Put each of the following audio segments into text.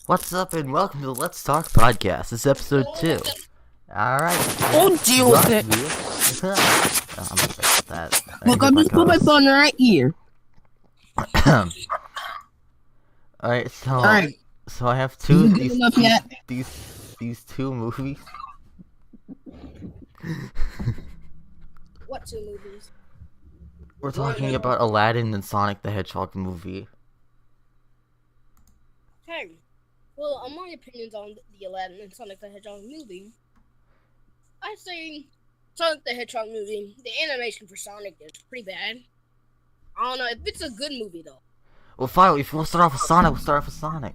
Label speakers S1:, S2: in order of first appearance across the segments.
S1: What's up and welcome to the Let's Talk podcast. This is episode 2. Alright.
S2: Don't deal with it.
S1: I'm gonna fix that.
S2: Look, I'm just put my phone right here.
S1: Alright, so
S2: Alright.
S1: so I have two of
S2: these
S1: two movies.
S3: What two movies?
S1: We're talking about Aladdin and Sonic the Hedgehog movie.
S3: Hey, well, on my opinions on the Aladdin and Sonic the Hedgehog movie, I say Sonic the Hedgehog movie, the animation for Sonic is pretty bad. I don't know if it's a good movie though.
S1: Well, fine. If we'll start off with Sonic.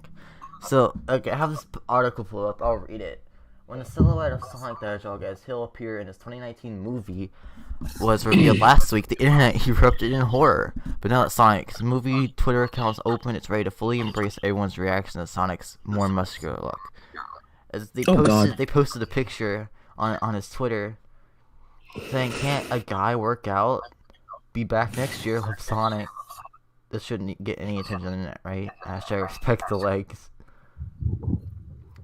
S1: So, okay, I have this article pulled up. I'll read it. When the silhouette of Sonic the Hedgehog as he'll appear in his 2019 movie was revealed last week, the internet erupted in horror. But now that Sonic's movie Twitter account is open, it's ready to fully embrace everyone's reaction to Sonic's more muscular look. As they posted a picture on his Twitter saying, "Can't a guy work out? Be back next year with Sonic." This shouldn't get any attention on the internet, right? Hashtag respect the legs.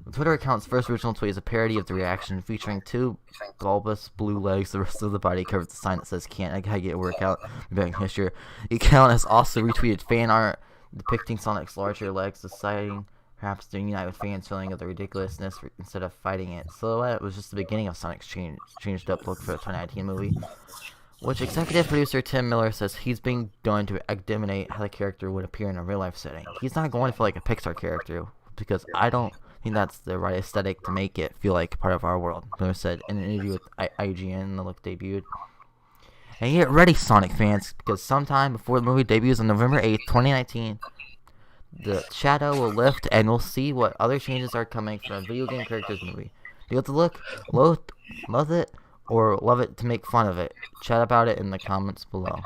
S1: The Twitter account's first original tweet is a parody of the reaction, featuring two bulbous blue legs. The rest of the body covered with a sign that says, "Can't a guy get a workout? Be back next year." The account has also retweeted fan art depicting Sonic's larger legs, deciding perhaps to unite with fans' feeling of the ridiculousness instead of fighting it. Silhouette was just the beginning of Sonic's changed up look for the 2019 movie, which executive producer Tim Miller says he's being done to eliminate how the character would appear in a real-life setting. He's not going for like a Pixar character, because I don't think that's the right aesthetic to make it feel like part of our world, Miller said in an interview with IGN. The look debuted. And get ready, Sonic fans, because sometime before the movie debuts on November 8th, 2019, the shadow will lift and we'll see what other changes are coming from a video game character's movie. Do you have to look, love it, or love it to make fun of it? Chat about it in the comments below.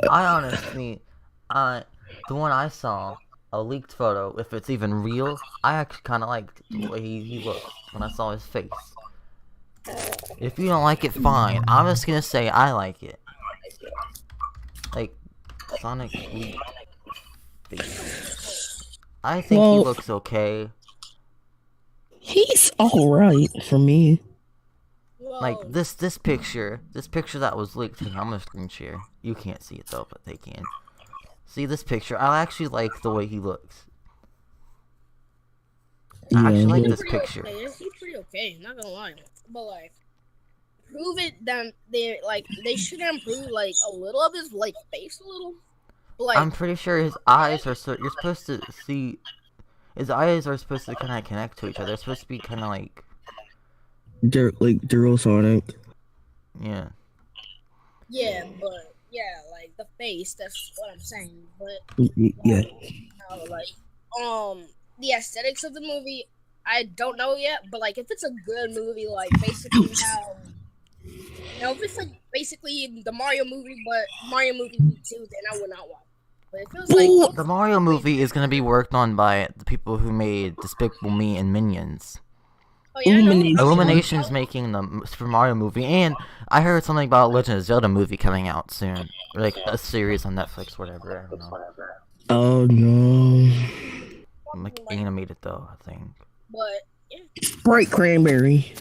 S1: I honestly, the one I saw, a leaked photo, if it's even real, I actually kind of liked the way he looked when I saw his face. If you don't like it, fine. I'm just gonna say I like it. Like, Sonic leaked face. I think he looks okay.
S2: He's alright for me.
S1: Like, this picture that was leaked, I'm gonna screen share. You can't see it though, but they can. See this picture? I actually like the way he looks. I actually like this picture.
S3: Okay. He's pretty okay, not gonna lie. But like, prove it that they should improve like a little of his like face a little. Like,
S1: I'm pretty sure his eyes are you're supposed to see. His eyes are supposed to kind of connect to each other. They're supposed to be kind of like.
S2: They're like Duro Sonic.
S1: Yeah.
S3: Yeah, but yeah, like the face. That's what I'm saying. But
S2: Yeah.
S3: The aesthetics of the movie, I don't know yet. But like, if it's a good movie, like basically how, if it's like basically the Mario movie, but Mario movie 2, then I would not watch. But it feels like
S1: the Mario movie is gonna be worked on by the people who made Despicable Me and Minions.
S3: Oh, yeah,
S1: Illumination's making the Super Mario movie, and I heard something about Legend of Zelda movie coming out soon, or like a series on Netflix, whatever. I don't know.
S2: Oh no.
S1: Like animated though, I think.
S3: But yeah.
S2: Sprite Cranberry.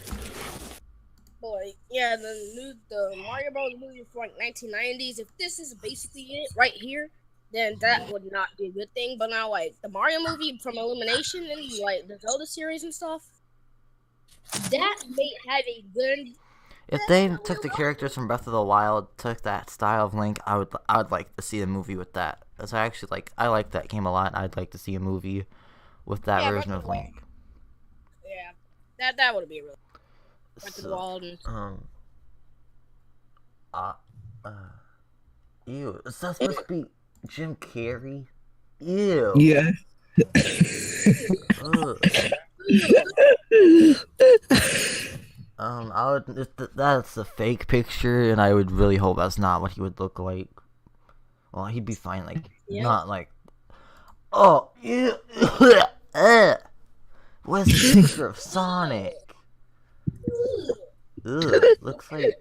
S3: Boy, yeah, the Mario Bros. Movie from like 1990s. If this is basically it right here, then that would not be a good thing. But now, like the Mario movie from Illumination and like the Zelda series and stuff, that may have a good.
S1: If they took the characters from Breath of the Wild, took that style of Link, I would like to see a movie with that. Because I like that game a lot. I'd like to see a movie with that version of Link.
S3: Yeah, that would be real. Breath of the Wild and.
S1: Ew, is that supposed to be Jim Carrey? Ew.
S2: Yeah.
S1: That's a fake picture, and I would really hope that's not what he would look like. Well, he'd be fine, like, not like, oh, ew, where's the picture of Sonic? Ugh, looks like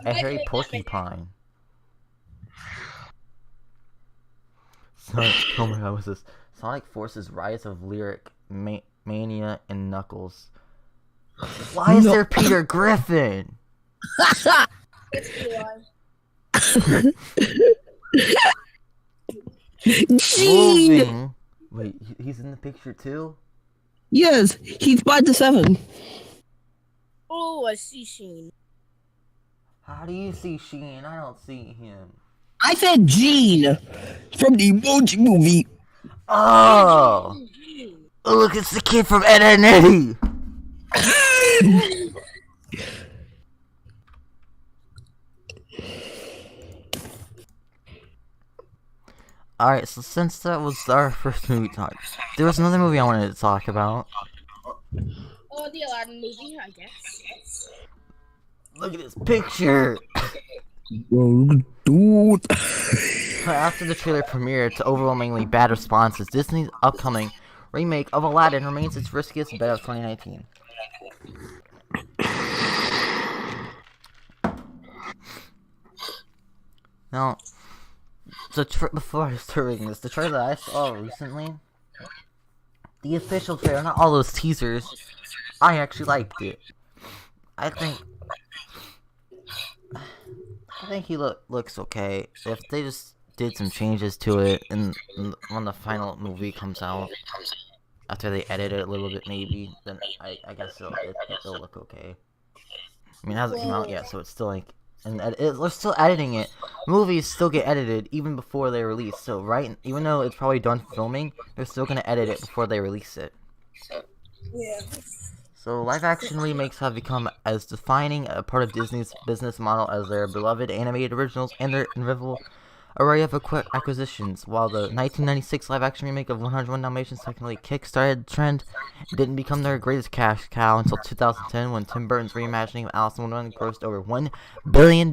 S1: a hairy porcupine. Sonic, oh my god, what's this? Sonic Force's Rise of Lyric Mania and Knuckles. Why is there Peter Griffin? Moving. Wait, he's in the picture too?
S2: Yes, he's by the 7.
S3: Oh, I see Sheen.
S1: How do you see Sheen? I don't see him.
S2: I said Gene from the Emoji Movie.
S1: Oh! Look, it's the kid from Ed, Edd n Eddy! Alright, so since that was our first movie talk, there was another movie I wanted to talk about.
S3: Oh, the Aladdin movie, I guess.
S1: Look at this picture!
S2: Dude.
S1: After the trailer premiered to overwhelmingly bad responses, Disney's upcoming remake of Aladdin remains its riskiest bet of 2019. Now, before I start reading this, the trailer that I saw recently, the official trailer, not all those teasers, I actually liked it. I think he looks okay. If they just did some changes to it, and when the final movie comes out, after they edit it a little bit, maybe, then I guess it'll look okay. I mean, it hasn't come out yet, so it's still like, and they're still editing it. Movies still get edited even before they release. So even though it's probably done filming, they're still gonna edit it before they release it.
S3: Yeah.
S1: So live-action remakes have become as defining a part of Disney's business model as their beloved animated originals and their inevitable array of acquisitions. While the 1996 live-action remake of 101 Dalmatians technically kick-started the trend, it didn't become their greatest cash cow until 2010 when Tim Burton's reimagining of Alice in Wonderland grossed over $1 billion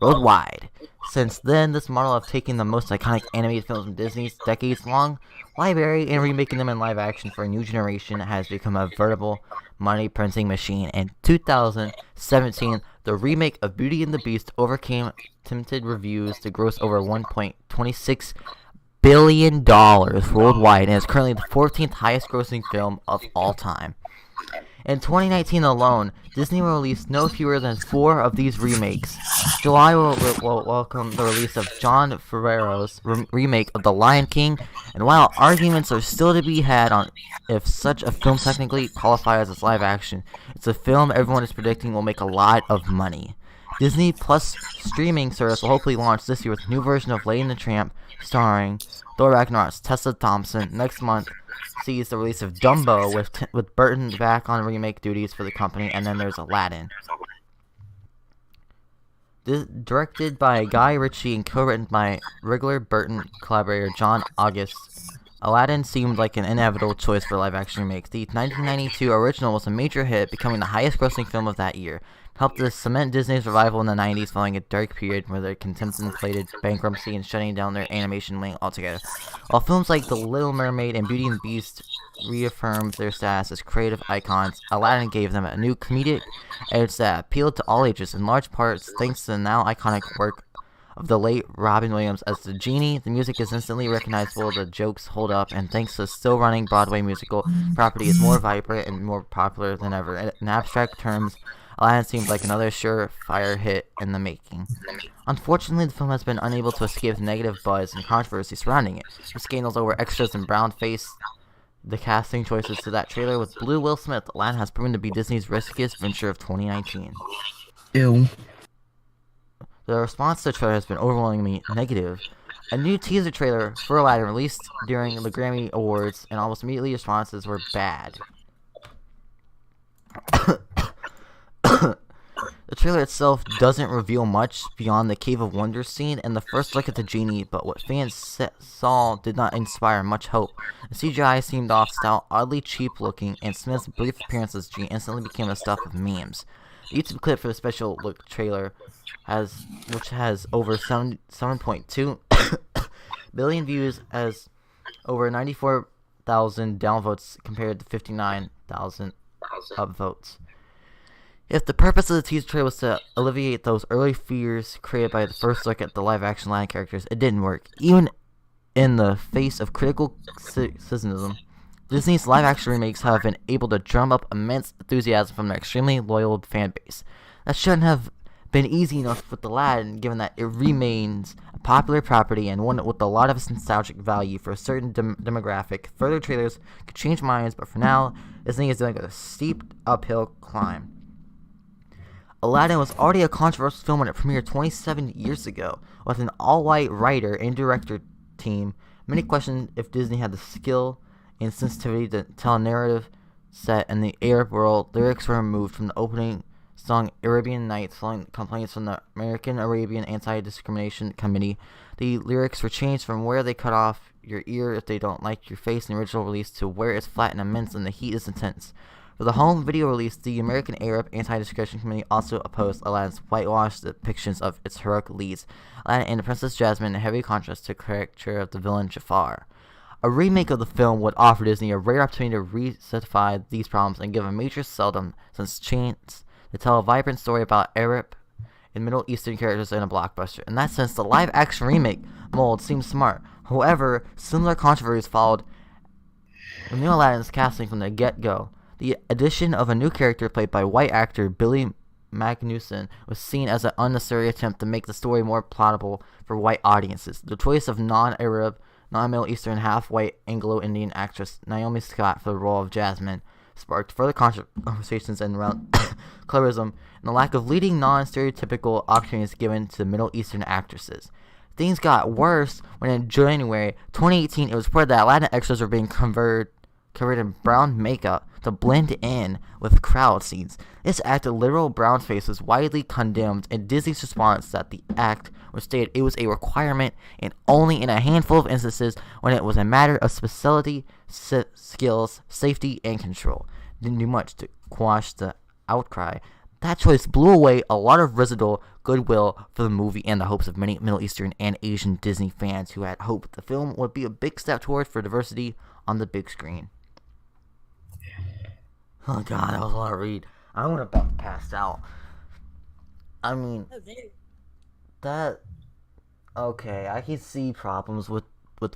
S1: worldwide. Since then, this model of taking the most iconic animated films from Disney's decades-long library and remaking them in live-action for a new generation has become a veritable money-printing machine. In 2017, the remake of Beauty and the Beast overcame tempted reviews to gross over $1.26 billion worldwide and is currently the 14th highest-grossing film of all time. In 2019 alone, Disney will release no fewer than 4 of these remakes. July will welcome the release of Jon Favreau's remake of The Lion King, and while arguments are still to be had on if such a film technically qualifies as live action, it's a film everyone is predicting will make a lot of money. Disney Plus streaming service will hopefully launch this year with a new version of Lady and the Tramp starring Thor Ragnarok's Tessa Thompson. Next month sees the release of Dumbo with Burton back on remake duties for the company, and then there's Aladdin. Directed by Guy Ritchie and co-written by regular Burton collaborator John August, Aladdin seemed like an inevitable choice for live-action remakes. The 1992 original was a major hit, becoming the highest-grossing film of that year. Helped to cement Disney's revival in the 90s following a dark period where they contemplated bankruptcy and shutting down their animation wing altogether. While films like The Little Mermaid and Beauty and the Beast reaffirmed their status as creative icons, Aladdin gave them a new comedic edge that appealed to all ages, in large parts thanks to the now iconic work of the late Robin Williams as the genie. The music is instantly recognizable, the jokes hold up, and thanks to the still-running Broadway musical, property is more vibrant and more popular than ever. In abstract terms, Aladdin seemed like another surefire hit in the making. Unfortunately, the film has been unable to escape the negative buzz and controversy surrounding it. The scandals over extras and brown face, the casting choices to that trailer with Blue Will Smith, Aladdin has proven to be Disney's riskiest venture of 2019.
S2: Ew.
S1: The response to the trailer has been overwhelmingly negative. A new teaser trailer for Aladdin released during the Grammy Awards, and almost immediately responses were bad. The trailer itself doesn't reveal much beyond the Cave of Wonders scene and the first look at the genie, but what fans saw did not inspire much hope. The CGI seemed off-style, oddly cheap-looking, and Smith's brief appearance as genie instantly became the stuff of memes. The YouTube clip for the special look trailer, which has over 7.2 billion views, has over 94,000 downvotes compared to 59,000 upvotes. If the purpose of the teaser trailer was to alleviate those early fears created by the first look at the live-action Aladdin characters, it didn't work. Even in the face of critical criticism, Disney's live-action remakes have been able to drum up immense enthusiasm from their extremely loyal fan base. That shouldn't have been easy enough with Aladdin, given that it remains a popular property and one with a lot of nostalgic value for a certain demographic. Further trailers could change minds, but for now, Disney is dealing with a steep uphill climb. Aladdin was already a controversial film when it premiered 27 years ago. With an all-white writer and director team, many questioned if Disney had the skill and sensitivity to tell a narrative set in the Arab world. Lyrics were removed from the opening song Arabian Nights following complaints from the American Arabian Anti-Discrimination Committee. The lyrics were changed from where they cut off your ear if they don't like your face in the original release to where it's flat and immense and the heat is intense. For the home video release, the American Arab Anti-Discrimination Committee also opposed Aladdin's whitewashed depictions of its heroic leads, Aladdin and the Princess Jasmine, in heavy contrast to the caricature of the villain Jafar. A remake of the film would offer Disney a rare opportunity to rectify these problems and give a major seldom since chance to tell a vibrant story about Arab and Middle Eastern characters in a blockbuster. In that sense, the live-action remake mold seems smart. However, similar controversies followed new Aladdin's casting from the get-go. The addition of a new character played by white actor Billy Magnuson was seen as an unnecessary attempt to make the story more palatable for white audiences. The choice of non-Arab, non-Middle Eastern, half-white Anglo-Indian actress Naomi Scott for the role of Jasmine sparked further conversations around colorism and the lack of leading non-stereotypical opportunities given to Middle Eastern actresses. Things got worse when in January 2018 it was reported that Aladdin extras were being covered in brown makeup to blend in with crowd scenes. This act of literal brown face was widely condemned, and Disney's response that the act was stated it was a requirement and only in a handful of instances when it was a matter of specialty, skills, safety, and control. Didn't do much to quash the outcry. That choice blew away a lot of residual goodwill for the movie and the hopes of many Middle Eastern and Asian Disney fans who had hoped the film would be a big step toward for diversity on the big screen. Oh god, that was a lot to read. I would have passed out. I mean, that... Okay, I can see problems with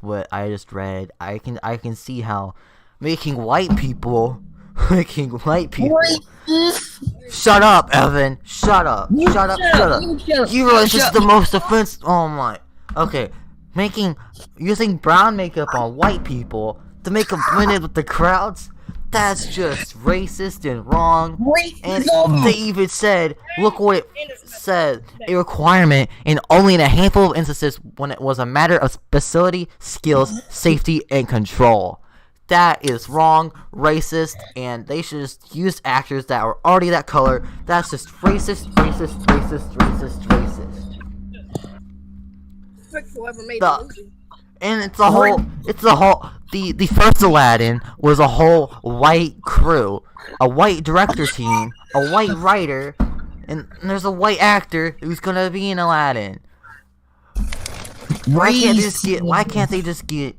S1: what I just read. I can see how making white people... Shut up, Evan! Shut up! Shut up! You realize this is the most offensive... Oh my... Okay, using brown makeup on white people to make them blend in with the crowds? That's just racist and wrong. And they even said, look what it said, a requirement and only in a handful of instances when it was a matter of facility, skills, safety, and control. That is wrong, racist, and they should just use actors that are already that color. That's just racist.
S3: Whoever made the movie.
S1: And the first Aladdin was a whole white crew, a white director team, a white writer, and there's a white actor who's gonna be in Aladdin. Why can't they just get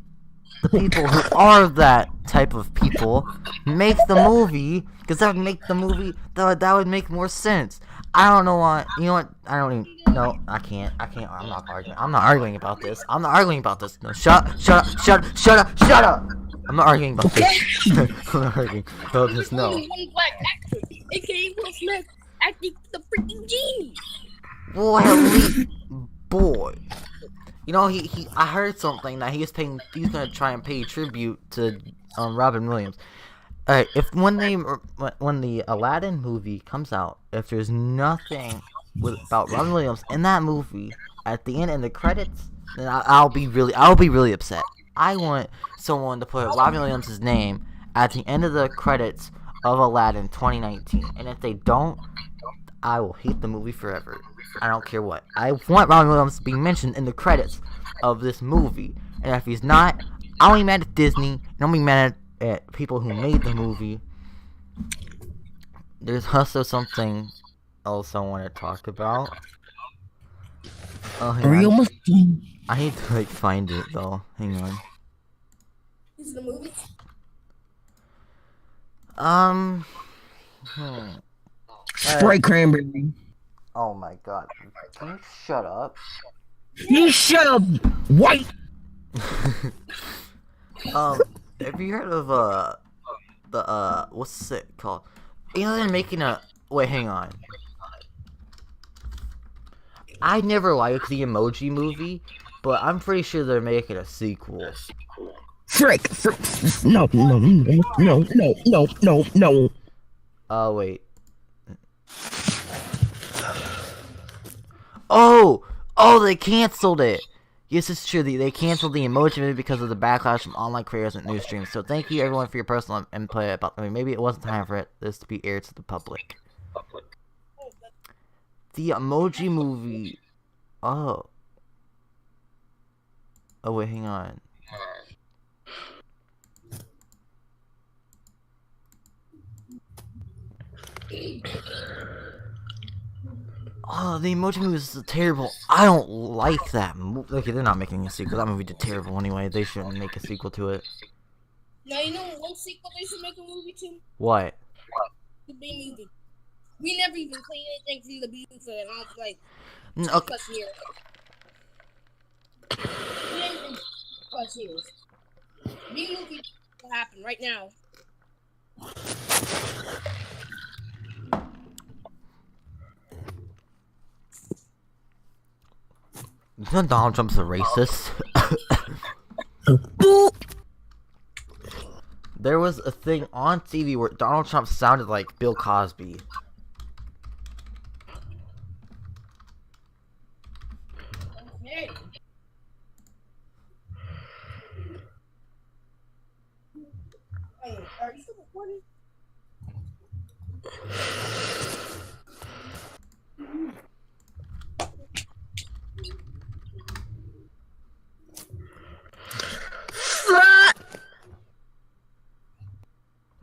S1: the people who are that type of people, make the movie, because that would make the movie, that would make more sense. I don't know why, you know what, I don't even, no, I can't, I'm not arguing about this, no, shut up, I'm not arguing about this, I'm not arguing about this, no.
S3: One black actor, aka Will Smith, acting the freaking genie.
S1: Boy, you know, I heard something that he's gonna try and pay tribute to Robin Williams. Alright, when the Aladdin movie comes out, if there's nothing about Robin Williams in that movie at the end in the credits, then I'll be really upset. I want someone to put Robin Williams' name at the end of the credits of Aladdin 2019, and if they don't, I will hate the movie forever. I don't care what. I want Robin Williams to be mentioned in the credits of this movie, and if he's not, I'll be mad at Disney, and I'll be mad at people who made the movie. There's also something else I want to talk about.
S2: Are you almost done?
S1: I need to find it though. Hang on.
S3: Is the movie?
S2: Sprite cranberry.
S1: Oh my god. Can you shut up?
S2: You shut up, white.
S1: Have you heard of the what's it called? You know they're making a wait, hang on. I never liked the Emoji Movie, but I'm pretty sure they're making a sequel.
S2: Frick! No, no, no, no, no, no, no, no.
S1: Oh wait. Oh, they canceled it. Yes, it's true. They canceled the Emoji Movie because of the backlash from online creators and news streams. So thank you everyone for your personal input about. I mean, maybe it wasn't time for this to be aired to the public. The Emoji Movie. Oh. Oh wait, hang on. Oh, the Emoji Movie is terrible. I don't like that movie. Okay, they're not making a sequel. That movie did terrible anyway. They shouldn't make a sequel to it.
S3: Now you know one sequel they should make a movie to?
S1: What?
S3: The B movie. We never even played anything from the B movie for like 2 plus years. We ain't even plus years. B movie will happen right now.
S1: You know Donald Trump's a racist? There was a thing on TV where Donald Trump sounded like Bill Cosby.
S3: Okay. Hey, are you still recording?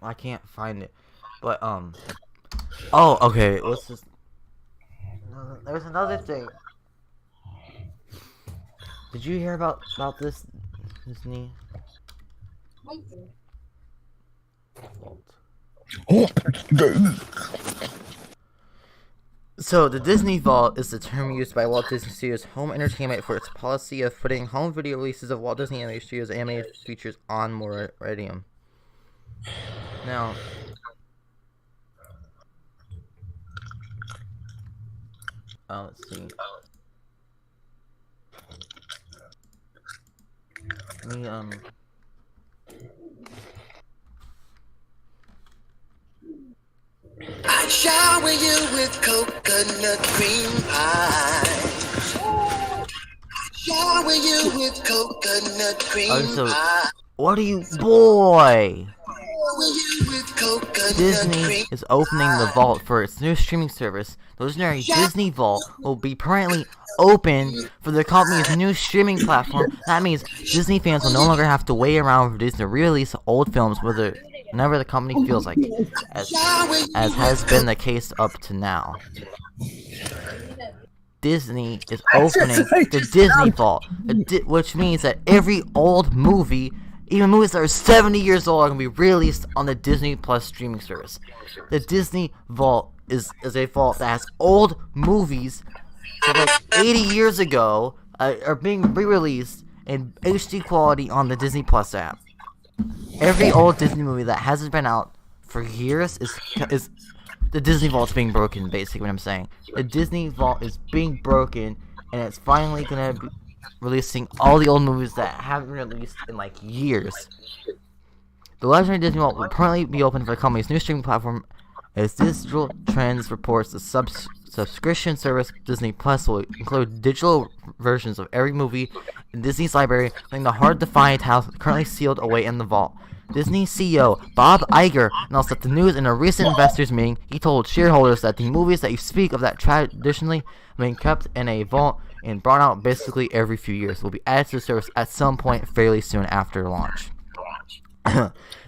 S1: I can't find it, but oh, okay. Let's just. There's another thing. Did you hear about this Disney? So the Disney Vault is the term used by Walt Disney Studios Home Entertainment for its policy of putting home video releases of Walt Disney Animated Studios animated features on moratorium. Now, let's see.
S4: I shower you with coconut cream pie. Shower you with coconut cream pie.
S1: What are you, boy?
S4: With
S1: Disney is opening the vault for its new streaming service. The legendary Disney Vault will be permanently open for the company's new streaming platform. That means Disney fans will no longer have to wait around for Disney to re-release old films whenever the company feels like it, as has been the case up to now. Disney is opening the Disney Vault, which means that every old movie, even movies that are 70 years old, are going to be released on the Disney Plus streaming service. The Disney Vault is a vault that has old movies from like 80 years ago are being re-released in HD quality on the Disney Plus app. Every old Disney movie that hasn't been out for years is the Disney Vault's being broken, basically what I'm saying. The Disney Vault is being broken, and it's finally going to be releasing all the old movies that haven't been released in like years. The legendary Disney Vault will permanently be open for the company's new streaming platform. As Digital Trends reports, the subscription service Disney Plus will include digital versions of every movie in Disney's library, including the hard-to-find titles currently sealed away in the vault. Disney CEO Bob Iger announced that the news in a recent investors meeting. He told shareholders that the movies that you speak of that traditionally have been kept in a vault and brought out basically every few years will be added to the service at some point fairly soon after launch.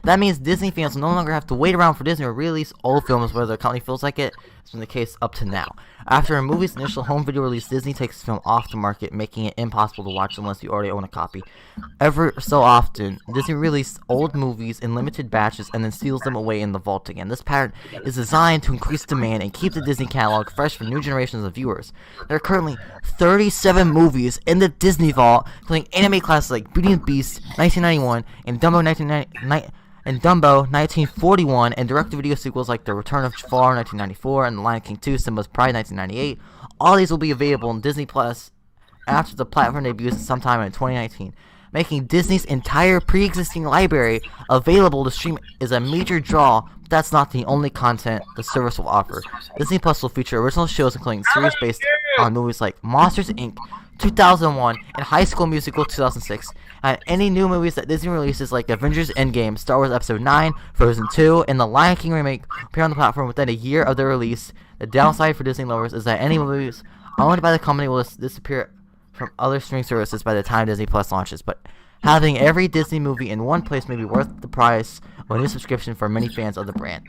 S1: That means Disney fans will no longer have to wait around for Disney to release old films whether the company feels like it, has been the case up to now. After a movie's initial home video release, Disney takes the film off the market, making it impossible to watch unless you already own a copy. Ever so often, Disney releases old movies in limited batches and then seals them away in the vault again. This pattern is designed to increase demand and keep the Disney catalog fresh for new generations of viewers. There are currently 37 movies in the Disney vault, including anime classics like Beauty and the Beast 1991 and Dumbo 1941, and direct-to-video sequels like The Return of Jafar 1994 and The Lion King 2: Simba's Pride 1998. All these will be available on Disney Plus after the platform debuts sometime in 2019. Making Disney's entire pre-existing library available to stream is a major draw, but that's not the only content the service will offer. Disney Plus will feature original shows including series based on movies like Monsters, Inc. 2001 and High School Musical 2006, and any new movies that Disney releases like Avengers Endgame, Star Wars Episode 9, Frozen 2, and The Lion King remake appear on the platform within a year of their release. The downside for Disney lovers is that any movies owned by the company will disappear from other streaming services by the time Disney Plus launches, but having every Disney movie in one place may be worth the price of a new subscription for many fans of the brand.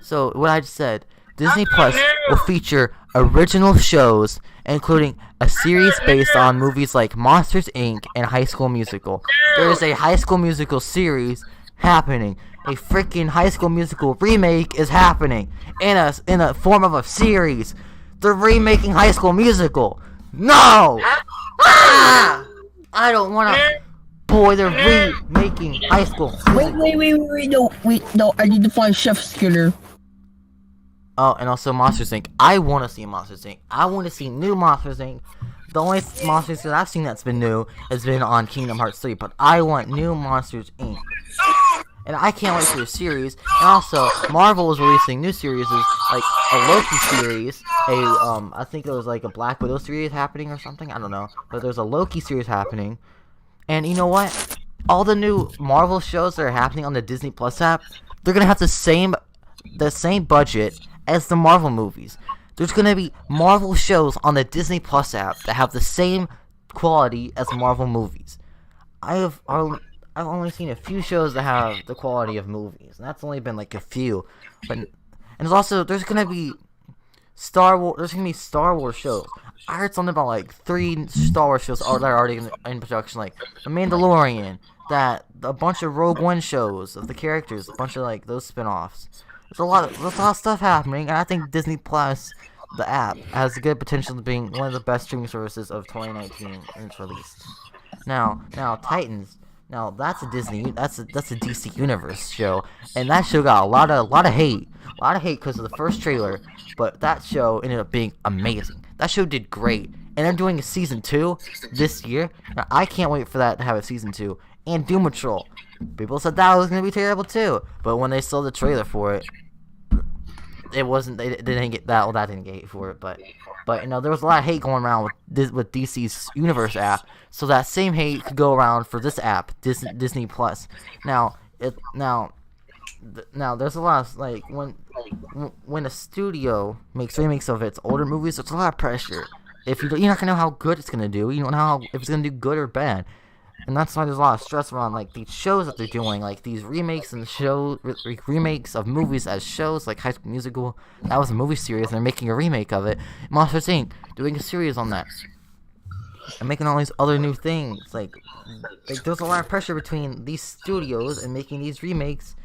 S1: So, what I just said, Disney Plus will feature original shows, including a series based on movies like Monsters, Inc. and High School Musical. There is a High School Musical series happening. A freaking High School Musical remake is happening in a form of a series. They're remaking High School Musical. No! Ah! I don't want to. Boy, they're remaking High School.
S2: Wait, no, I need to find Chef Skinner.
S1: Oh, and also Monsters, Inc. I want to see Monsters, Inc. I want to see new Monsters, Inc. The only Monsters that I've seen that's been new has been on Kingdom Hearts 3, but I want new Monsters, Inc. And I can't wait for the series. And also, Marvel is releasing new series, like a Loki series, I think it was like a Black Widow series happening or something, I don't know. But there's a Loki series happening. And you know what? All the new Marvel shows that are happening on the Disney Plus app, they're going to have the same budget as the Marvel movies. There's gonna be Marvel shows on the Disney Plus app that have the same quality as Marvel movies. I've only seen a few shows that have the quality of movies, and that's only been like a few. But there's gonna be Star Wars shows. I heard something about like 3 Star Wars shows that are already in production, like The Mandalorian, a bunch of Rogue One shows of the characters, a bunch of like those spin-offs. There's a lot of stuff happening, and I think Disney Plus, the app, has a good potential of being one of the best streaming services of 2019 when it's released. Now Titans. Now that's a DC Universe show, and that show got a lot of hate because of the first trailer, but that show ended up being amazing. That show did great, and they're doing a season 2 this year. Now I can't wait for that to have a season 2. And Doom Patrol. People said that was gonna be terrible too, but when they saw the trailer for it, it wasn't. They didn't get that. Well, that didn't get hate for it, but there was a lot of hate going around with DC's Universe app. So that same hate could go around for this app, Disney Plus. Now there's a lot of like when a studio makes remakes of its older movies, there's a lot of pressure. If you're not gonna know how good it's gonna do, you don't know if it's gonna do good or bad. And that's why there's a lot of stress around like these shows that they're doing, like these remakes and remakes of movies as shows, like High School Musical. That was a movie series, and they're making a remake of it. Monsters, Inc. doing a series on that, and making all these other new things. Like there's a lot of pressure between these studios and making these remakes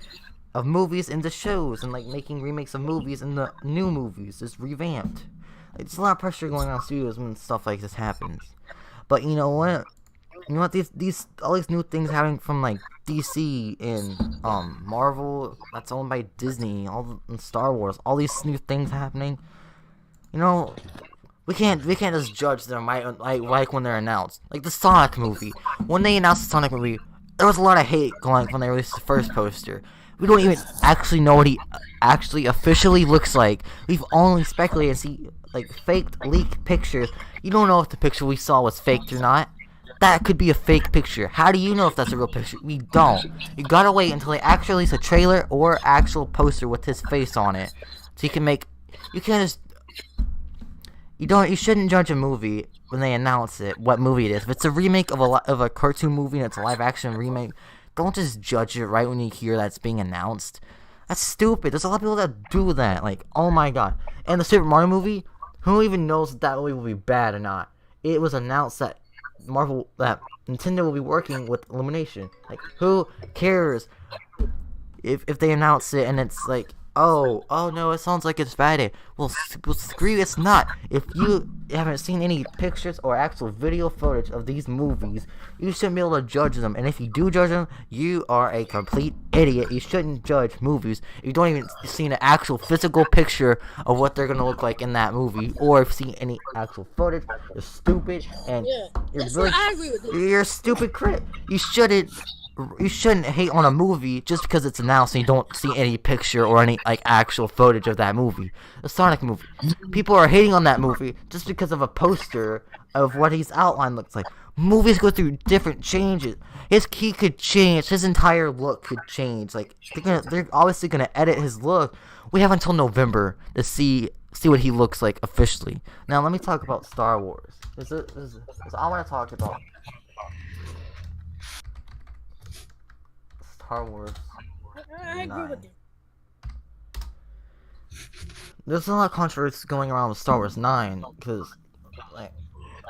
S1: of movies into shows, and like making remakes of movies into new movies, just revamped. Like, there's a lot of pressure going on studios when stuff like this happens. But you know what? You know what? All these new things happening from like DC and Marvel that's owned by Disney, and Star Wars, all these new things happening. You know, we can't just judge them like when they're announced. Like the Sonic movie. When they announced the Sonic movie, there was a lot of hate going when they released the first poster. We don't even actually know what he actually officially looks like. We've only speculated and see like faked leaked pictures. You don't know if the picture we saw was faked or not. That could be a fake picture. How do you know if that's a real picture? We don't. You gotta wait until they actually release a trailer or actual poster with his face on it, so you can make. You can't just. You shouldn't judge a movie when they announce it. What movie it is. If it's a remake of a cartoon movie and it's a live action remake, don't just judge it right when you hear that it's being announced. That's stupid. There's a lot of people that do that. Like, oh my god. And the Super Mario movie, who even knows if that movie will be bad or not? It was announced that Nintendo will be working with Illumination. Like, who cares if they announce it and it's like, oh no, it sounds like it's bad. Well, screw you, it's not. If you haven't seen any pictures or actual video footage of these movies, you shouldn't be able to judge them. And if you do judge them, you are a complete idiot. You shouldn't judge movies if you don't even see an actual physical picture of what they're gonna look like in that movie, or if you see any actual footage. You're stupid, and
S3: I agree with you.
S1: you're a stupid critic. You shouldn't hate on a movie just because it's announced and you don't see any picture or any like actual footage of that movie. The Sonic movie. People are hating on that movie just because of a poster of what his outline looks like. Movies go through different changes. His key could change. His entire look could change. Like they're obviously gonna edit his look. We have until November to see what he looks like officially. Now let me talk about Star Wars. This is I want to talk about. Star Wars.
S3: I agree with you.
S1: There's a lot of controversy going around with Star Wars 9 because like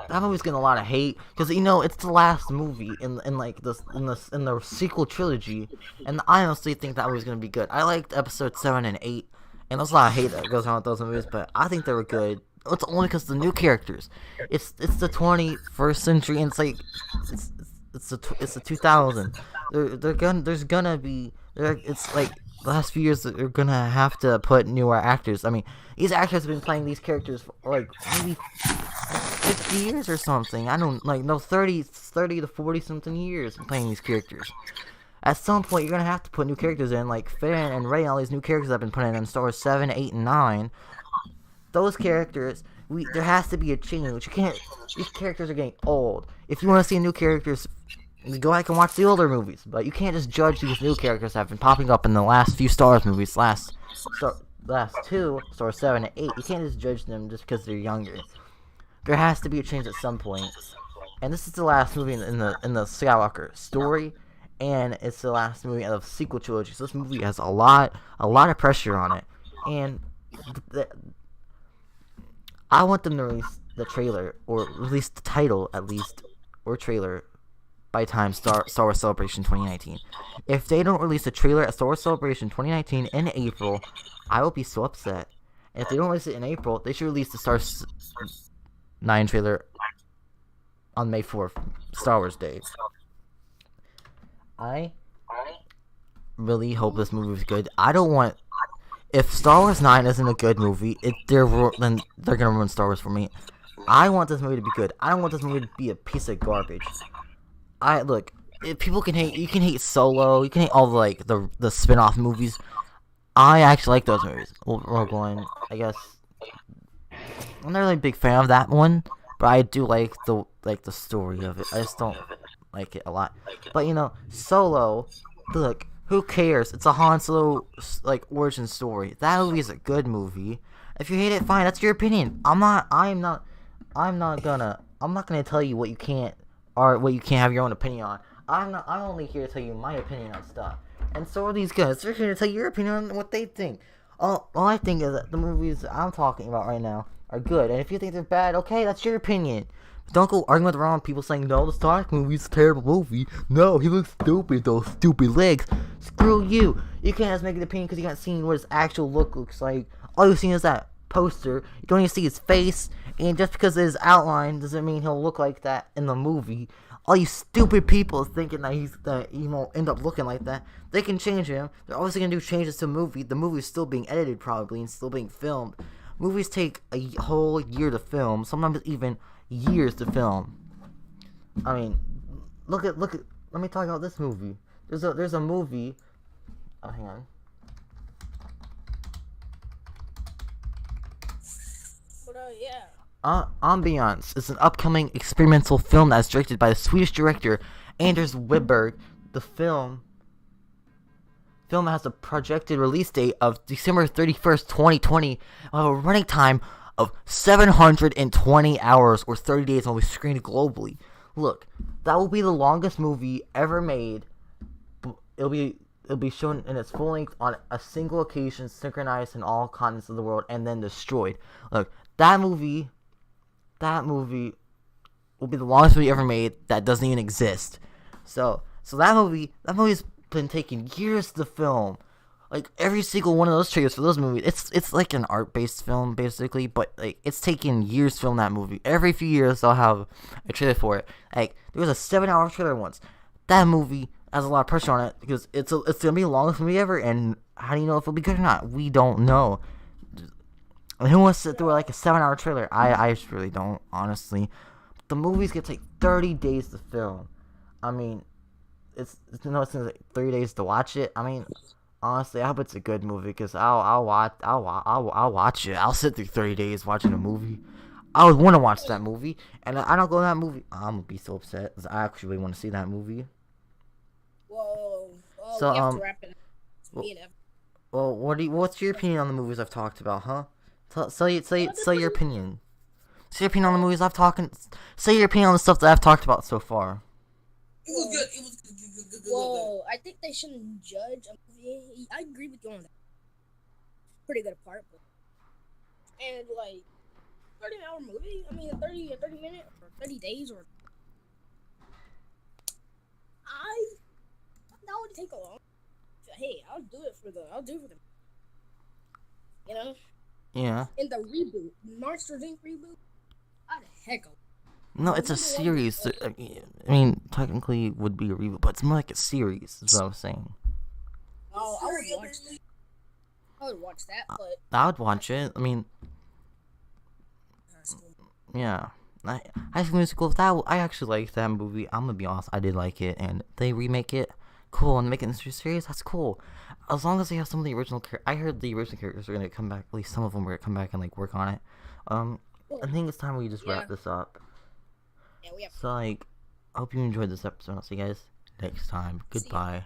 S1: that movie's getting a lot of hate because it's the last movie in the sequel trilogy, and I honestly think that movie's gonna be good. I liked episode 7 and 8, and there's a lot of hate that goes on with those movies, but I think they were good. It's only because the new characters. It's the 21st century, and it's like it's the 2000. It's like the last few years they're gonna have to put newer actors. I mean, these actors have been playing these characters for like maybe 50 years or something. I don't like no 30 to 40 something years playing these characters. At some point, you're gonna have to put new characters in, like Finn and Rey, and all these new characters that have been put in Star Wars 7, 8, and 9. Those characters, there has to be a change. These characters are getting old. If you want to see new characters, go back and watch the older movies. But you can't just judge these new characters that have been popping up in the last few Star Wars movies, last two, Star Wars 7 and 8. You can't just judge them just because they're younger. There has to be a change at some point. And this is the last movie in the Skywalker story, and it's the last movie of the sequel trilogy. So this movie has a lot of pressure on it, and I want them to release the trailer, or release the title at least, or trailer, by time Star Wars Celebration 2019. If they don't release the trailer at Star Wars Celebration 2019 in April, I will be so upset. And if they don't release it in April, they should release the Star Wars 9 trailer on May 4th, Star Wars Day. I really hope this movie is good. I don't want... If Star Wars 9 isn't a good movie, then they're gonna ruin Star Wars for me. I want this movie to be good. I don't want this movie to be a piece of garbage. Look, if people can hate, you can hate Solo, you can hate all the spin-off movies. I actually like those movies. Rogue One, I guess. I'm not really a big fan of that one, but I do like the story of it. I just don't like it a lot. But Solo, look, who cares? It's a Han Solo origin story. That movie is a good movie. If you hate it, fine. That's your opinion. I'm not gonna tell you what you can't or what you can't have your own opinion on. I'm only here to tell you my opinion on stuff. And so are these guys. They're here to tell your opinion on what they think. All I think is that the movies I'm talking about right now are good. And if you think they're bad, okay, that's your opinion. Don't go arguing with the wrong people saying, no, the Sonic movie's a terrible movie. No, he looks stupid, those stupid legs. Screw you. You can't just make an opinion because you haven't seen what his actual look looks like. All you've seen is that poster. You don't even see his face. And just because of his outline doesn't mean he'll look like that in the movie. All you stupid people thinking that he won't end up looking like that. They can change him. They're obviously going to do changes to the movie. The movie's still being edited probably and still being filmed. Movies take a whole year to film. Sometimes even years to film. I mean, look at. Let me talk about this movie. There's a movie. Oh, hang on.
S3: But yeah.
S1: Ambiance is an upcoming experimental film that's directed by the Swedish director Anders Wiberg. The film has a projected release date of December 31st, 2020, and a running time of 720 hours or 30 days and will be screened globally. Look, that will be the longest movie ever made. It'll be it'll be shown in its full length on a single occasion, synchronized in all continents of the world, and then destroyed. Look, that movie will be the longest movie ever made that doesn't even exist. So that movie's been taking years to film. Like every single one of those trailers for those movies, it's like an art-based film basically, but like it's taken years to film that movie. Every few years they'll have a trailer for it. Like there was a 7-hour trailer once. That movie has a lot of pressure on it because it's gonna be the longest movie ever, and how do you know if it'll be good or not? We don't know. Who wants to sit through like a 7-hour trailer? I just really don't, honestly. The movies get like 30 days to film. I mean, it's like 3 days to watch it. I mean, honestly, I hope it's a good movie because I'll watch it. I'll sit through 30 days watching a movie. I would want to watch that movie, and I don't go to that movie. I'm gonna be so upset because I actually really want to see that movie.
S3: Whoa.
S1: So
S3: we have to wrap it up.
S1: Well, what's your opinion on the movies I've talked about, huh? Say your opinion. Say your opinion on the movies I've talked. Say your opinion on the stuff that I've talked about so far.
S4: It was good. It was good.
S3: Whoa, I think they shouldn't judge a movie. I agree with you on that. Pretty good part, but and like 30-hour movie. I mean, a 30 minute or 30 days or that would take a long. Hey, I'll do it for the. You know.
S1: Yeah.
S3: In the reboot, Monsters Inc. reboot. How the heck?
S1: No, it's a series. I mean, technically it would be a reboot, but it's more like a series, is what I was saying.
S3: Oh, I would watch that, but
S1: I would watch it. I mean, yeah. High School Musical, I actually liked that movie. I'm gonna be honest, I did like it, and they remake it. Cool, and make it into a series, that's cool. As long as they have some of the original characters. I heard the original characters are gonna come back, at least some of them are gonna come back and like work on it. I think it's time we just wrap this up.
S3: Yeah, we have.
S1: So, like, I hope you enjoyed this episode. I'll see you guys next time. Goodbye.